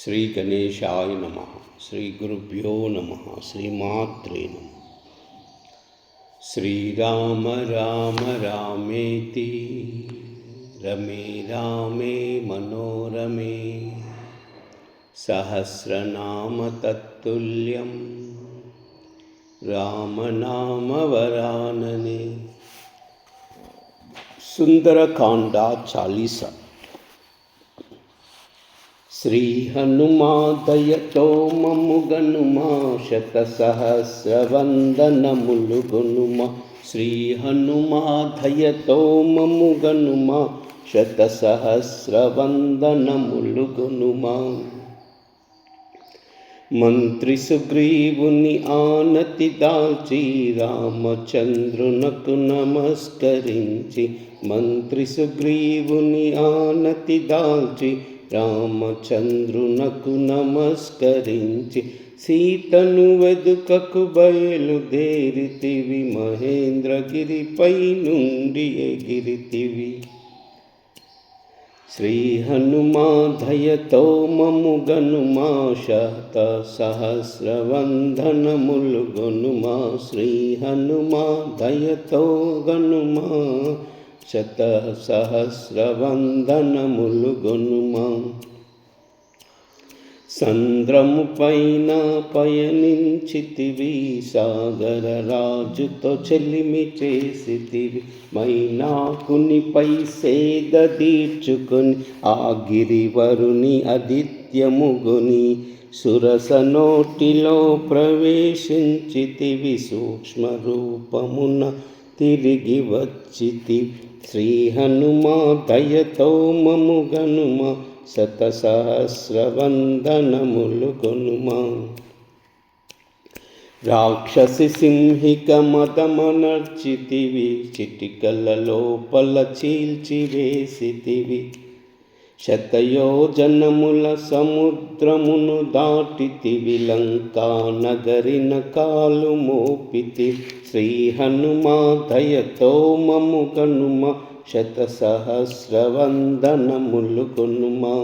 శ్రీ గణేశాయ నమః. శ్రీ గురుభ్యో నమః. శ్రీమాత్రే నమః. శ్రీరామ రామ రామేతి రమే రామే మనోరమే సహస్రనామ తత్తుల్యం రామనామ వరాననే. సుందరకాండ చాలీసా. శ్రీ హనుమాదయతో మమ్ము గనుమా, శత సహస్ర వందనములు గనుమా. శ్రీ హనుమాదయతో మమ్ము గనుమా, శత సహస్ర వందనములు గనుమా. మంత్రి సుగ్రీవుని ఆనతి దాల్చి రామచంద్రునకు నమస్కరించి, మంత్రి సుగ్రీవుని ఆనతి దాల్చి రామచంద్రునకు నమస్కరించి, సీతను వెదుకకు బయలుదేరితివి, మహేంద్రగిరిపై నుండి ఎగిరితివి. శ్రీ హనుమాదయతో మమ్ము గనుమా, శత సహస్ర వందనములు గనుమా. శ్రీ హనుమాదయతో గనుమా, శత సహస్ర వందనములు గనుమా. సంద్రము పైన పయనించితివి, సాగర రాజుతో చెలిమి చేసితివి, మైనాకునిపై సేద తీర్చుకొని ఆగిరివరుని ఆదిత్యముగొని, సురస నోటిలో ప్రవేశించితివి, సూక్ష్మ రూపమున తిరిగి వచ్చితివి. శ్రీ హనుమాదయతో మమ్ము గనుమా, శత సహస్ర వందనములు గనుమా. రాక్షసి సింహిక మదమనర్చితివి, చిటికల లోపల చీల్చివేసితివి, శతయోజనముల సముద్రమును దాటితివి, లంకా నగరిన కాలు మోపితి. శ్రీ హనుమాదయతో మమ్ము గనుమా, శత సహస్ర వందనములు గనుమా.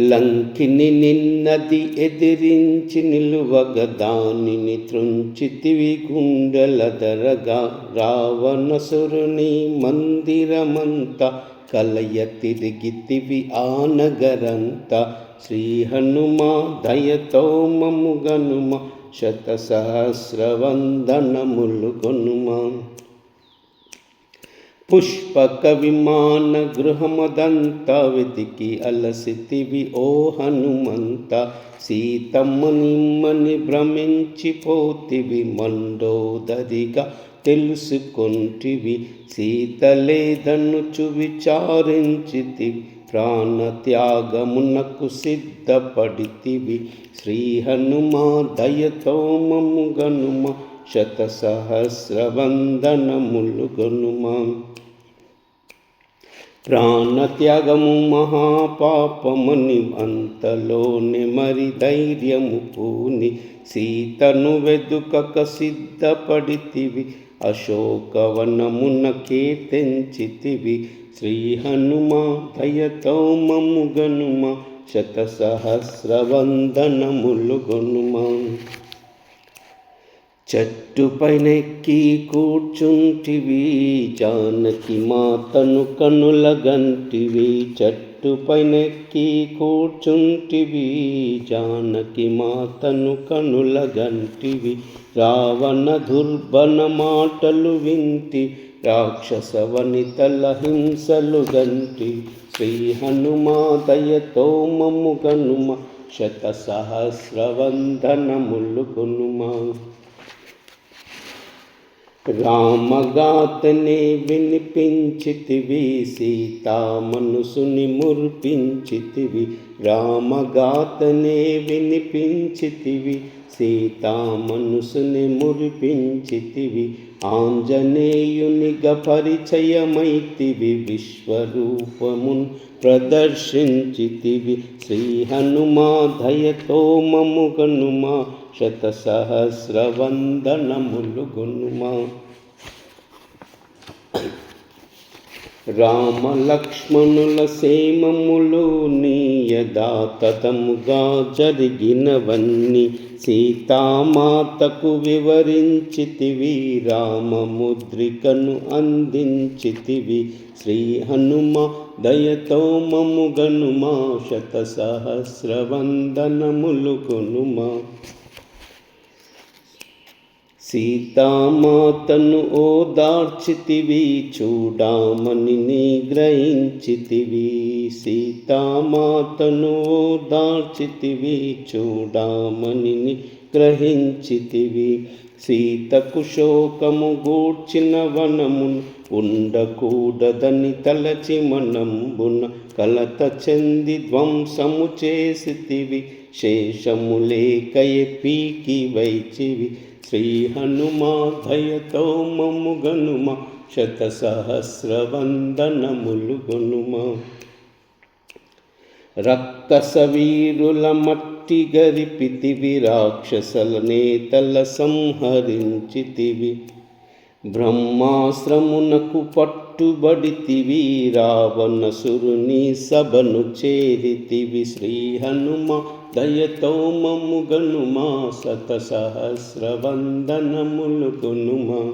లంకిని నిన్నది ఎదిరించి నిలువగ, దానిని త్రుంచితివి గుండెలదరగా, రావణసురుని మందిరమంతా కలయ తిరిగితివి ఆ నగరంతా. శ్రీ హనుమాదయతో మమ్ము గనుమా, శత సహస్ర వందనములు గనుమా. పుష్పక విమాన గృహమదంతా వెతికి అలసితివి ఓ హనుమంత, సీతమ్మ నిమ్మని భ్రమించిపోతివి, మండోదరిగా తెలుసుకొంటివి, సీత లేదనుచు విచారించితివి, ప్రాణత్యాగమునకు సిద్ధపడితివి. శ్రీ హనుమాదయతో మమ్ము గనుమా, శత సహస్ర వందనములు గనుమా. ప్రాణత్యాగము మహాపాపమని అంతలోనే మరి ధైర్యము పూని, సీతను వెదుకక సిద్ధపడితివి, అశోకవనమునకే తెంచితివి. శ్రీ హనుమాదయతో మమ్ము గనుమా, శత సహస్ర వందనములు గనుమా. చెట్టుపైనెక్కి కూర్చుంటివి, జానకి మాతను కనులగంటివి, చెట్టుపైనెక్కి కూర్చుంటివి, జానకి మాతను కనులగంటివి, రావణ దుర్బన మాటలు వింటి, రాక్షస వనితల హింసలు గంటి. శ్రీ హనుమాదయతో మమ్ము గనుమా, శత సహస్ర వందనములు గనుమా. రామగాథనే వినిపించితివి, సీతా మనసుని మురిపించితివి, రామగాథనే వినిపించితివి, సీతా మనసుని మురిపించితివి, ఆంజనేయునిగా పరిచయమైతివి, విశ్వరూపమున్ ప్రదర్శించితివి. శ్రీ హనుమాదయతో మమ్ము గనుమా, శత సహస్ర వందనములు గనుమా. రామ లక్ష్మణుల సేమములు నీ యథాతథముగా జరిగినవన్నీ సీతామాతకు వివరించితివి, రామముద్రికను అందించితివి. శ్రీ హనుమ దయతో మమ్ము గనుమా, శత సహస్ర వందనములు కొనుమా. సీతామాతను ఓదార్చితివి, చూడామని నిగ్రహించితివి. సీతామాతను ఓదార్చితివి, చూడామని నిగ్రహించితివి. సీతకు శోకము గూర్చిన వనమును ఉండకూడదని తలచి మనంబున కలత చెంది ధ్వంసము చేసితివి. శేషము లేక పీకి వైచివి. శ్రీ హనుమా దయతో మమ్ము గనుమా, శత సహస్ర వందనములు గనుమా. రక్కస వీరుల మట్టి గరిపితివి, రాక్షసల నేతల సంహరించితివి. బ్రహ్మాశ్రమునకు పట్టుబడితివి, రావణసురుని సభను చేరితివి. శ్రీ హనుమ దయతో మమ్ము గనుమా, శత సహస్ర వందనములు కొనుమా.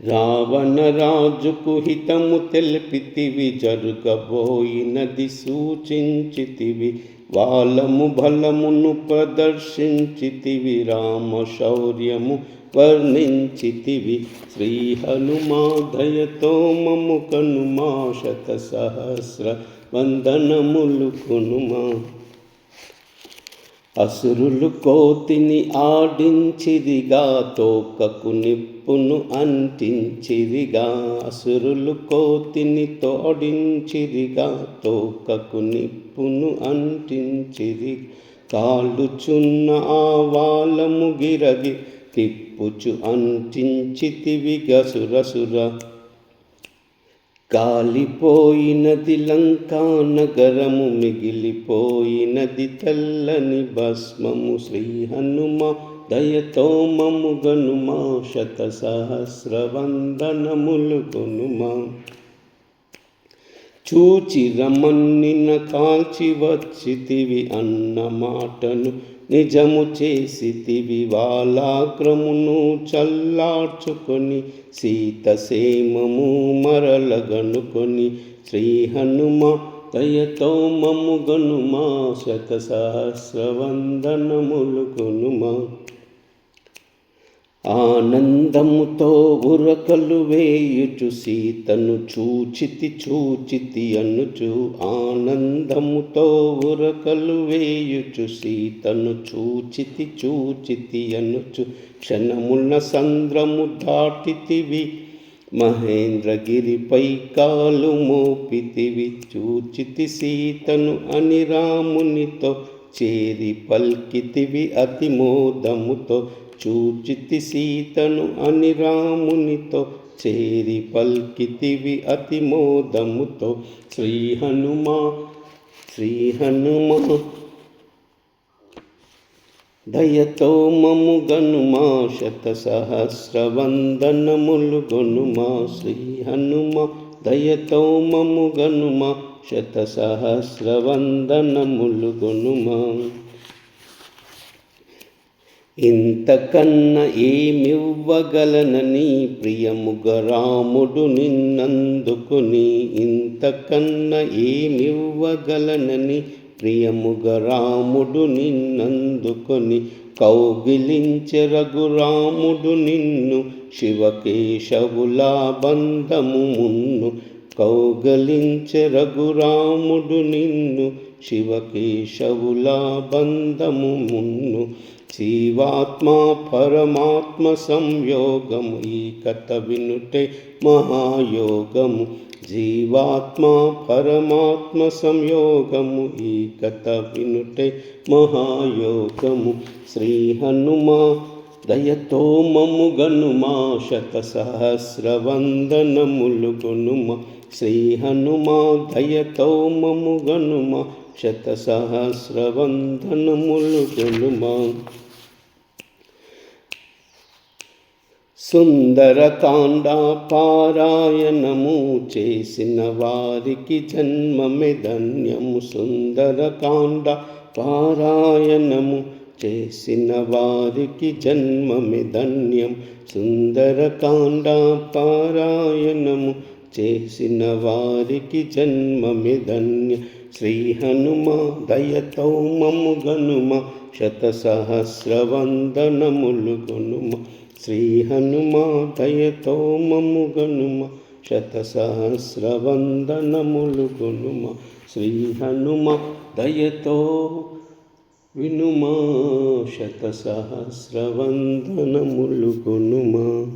రావణ రాజుకు హితము తెలిపితివి, జరుగబోయినది సూచించితివి. వాలము బలమును ప్రదర్శించితివి, రామ శౌర్యము వర్ణించితివి. శ్రీ హనుమా దయతో మమ్ము కనుమా, శత సహస్ర వందనములు కొనుమా. అసురులు కోతిని ఆడించిరిగా, తోకకు నిప్పును అంటించిరిగా. అసురులు కోతిని తోడించిరిగా, తోకకు నిప్పును అంటించిరి. కాలుచున్న ఆ వాలము గిరగి తిప్పుచు అంటించితివి గసురసుర. కాలిపోయినది లంకా నగరము, మిగిలిపోయినది తెల్లని భస్మము. శ్రీ హనుమ దయతో మమ్ము గనుమా, శత సహస్ర వందనములు కొనుమా. చూచి రమన్నిన కాల్చి వచ్చితివి, అన్న మాటను నిజము చేసితివి. వాలాగ్రమును చల్లార్చుకొని సీతసేమము మరలగనుకొని. శ్రీ హనుమ దయతో మమ్ము గనుమా, శత సహస్ర వందనములు కొనుమా. ఆనందముతో ఉరకలు వేయుచు సీతను చూచితి అనుచు. ఆనందముతో ఉరకలు వేయుచు సీతను చూచితి అనుచు. క్షణమున సంద్రము దాటితివి, మహేంద్రగిరిపై కాలు మోపితివి. చూచితి సీతను అని రామునితో చేరి పల్కితివి అతి మోదముతో. చూచితి సీతను అని రామునితో చేరి పల్కితివి అతి మోదముతో. శ్రీ హనుమా దయతో మమ్ము గనుమా, శత సహస్ర వందనములు గనుమా. శ్రీ హనుమ దయతో మమ్ము గనుమా, శత సహస్ర వందనములు గనుమా. ఇంతకన్నా ఏమివ్వగలనని ప్రియముగ రాముడు నిన్నందుకుని. ఇంతకన్నా ఏమివ్వగలనని ప్రియముగ రాముడు నిన్నందుకొని. కౌగిలించె రఘురాముడు నిన్ను, శివకేశవుల బంధము మున్ను. కౌగలించె రఘురాముడు నిన్ను, శివకేశవుల బంధము మున్ను. జీవాత్మ పరమాత్మ సంయోగము, ఈ కథ వినుటే మహాయోగము. జీవాత్మ పరమాత్మ సంయోగము, ఈ కథ వినుటే మహాయోగము. శ్రీ హనుమా దయతో మమ్ము గనుమా, శత సహస్ర వందనములు గనుమా. శ్రీ హనుమా దయతో మమ్ము గనుమా, శత సహస్ర వందనములు గనుమా. సుందరకాండ పారాయణము చేసిన వారికి జన్మమే ధన్యము. సుందరకాండ పారాయణము చేసిన వారికి జన్మమే ధన్యం. సుందరకాండ పారాయణము చేసిన వారికి జన్మమే ధన్యం. శ్రీ హనుమ దయతో మమ్ము గనుమ, శత సహస్ర వందనములు గనుమ. శ్రీ హనుమ దయతో మమ్ము గనుమ, శత సహస్ర వందనములు గనుమ. శ్రీ హనుమ దయతో వినుమా, శత సహస్ర వందనములు గనుమ.